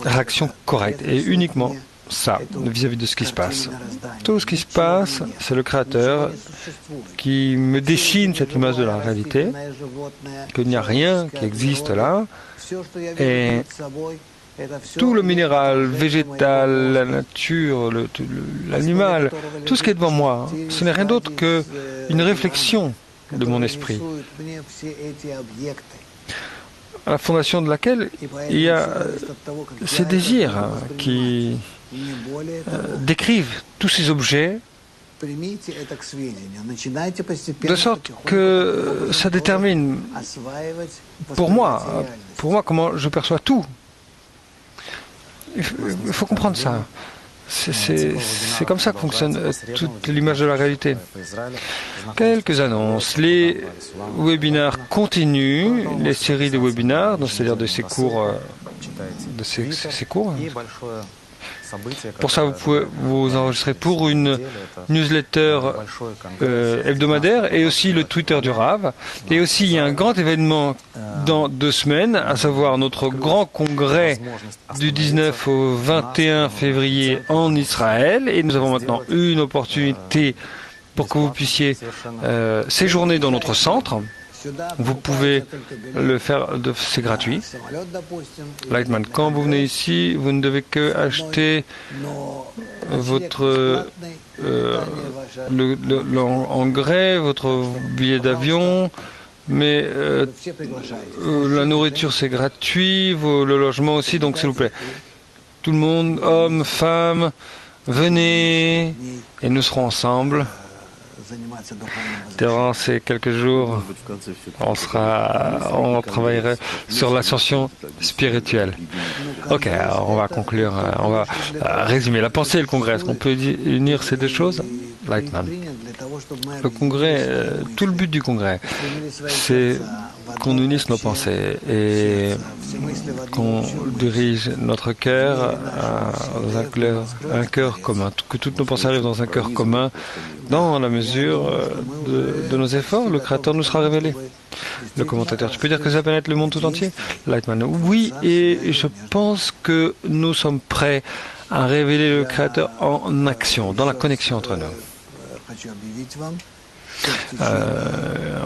Speaker 4: réaction correcte et uniquement ça, vis-à-vis de ce qui se passe. Tout ce qui se passe, c'est le Créateur qui me dessine cette image de la réalité, qu'il n'y a rien qui existe là, et tout le minéral, végétal, la nature, l'animal, tout ce qui est devant moi, ce n'est rien d'autre qu'une réflexion de mon esprit, à la fondation de laquelle il y a ces désirs qui décrivent tous ces objets, de sorte que ça détermine pour moi comment je perçois tout. Il faut comprendre ça. C'est comme ça que fonctionne toute l'image de la réalité. Quelques annonces. Les webinaires continuent, les séries de webinaires, c'est-à-dire de ces cours. Pour ça, vous pouvez vous enregistrer pour une newsletter hebdomadaire et aussi le Twitter du Rav. Et aussi, il y a un grand événement dans 2 semaines, à savoir notre grand congrès du 19 au 21 février en Israël. Et nous avons maintenant une opportunité pour que vous puissiez séjourner dans notre centre. Vous pouvez le faire, c'est gratuit. Lightman, quand vous venez ici, vous ne devez que acheter votre engrais, votre billet d'avion, mais la nourriture c'est gratuit, le logement aussi, donc s'il vous plaît. Tout le monde, hommes, femmes, venez et nous serons ensemble. Durant ces quelques jours, on travaillerait sur l'ascension spirituelle. Ok, alors on va conclure, on va résumer la pensée et le congrès. Est-ce qu'on peut unir ces deux choses? Lightman. Le congrès, tout le but du congrès, c'est qu'on unisse nos pensées et qu'on dirige notre cœur dans un cœur commun, que toutes nos pensées arrivent dans un cœur commun. Dans la mesure de nos efforts, le Créateur nous sera révélé. Le commentateur, tu peux dire que ça pénètre le monde tout entier? Lightman, oui, et je pense que nous sommes prêts à révéler le Créateur en action, dans la connexion entre nous.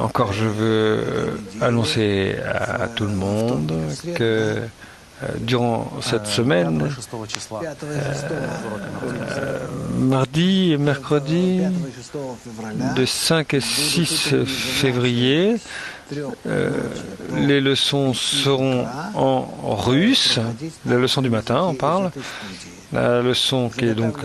Speaker 4: encore, je veux annoncer à tout le monde que durant cette semaine, mardi et mercredi, de 5 et 6 février, les leçons seront en russe, la leçon du matin, on parle. La leçon qui est donc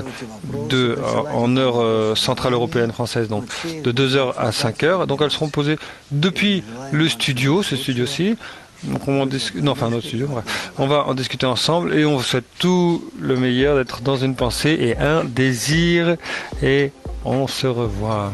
Speaker 4: en heure centrale européenne française, donc de 2h à 5h. Donc elles seront posées depuis le studio, ce studio-ci. Donc on notre studio, bref. On va en discuter ensemble et on vous souhaite tout le meilleur, d'être dans une pensée et un désir. Et on se revoit.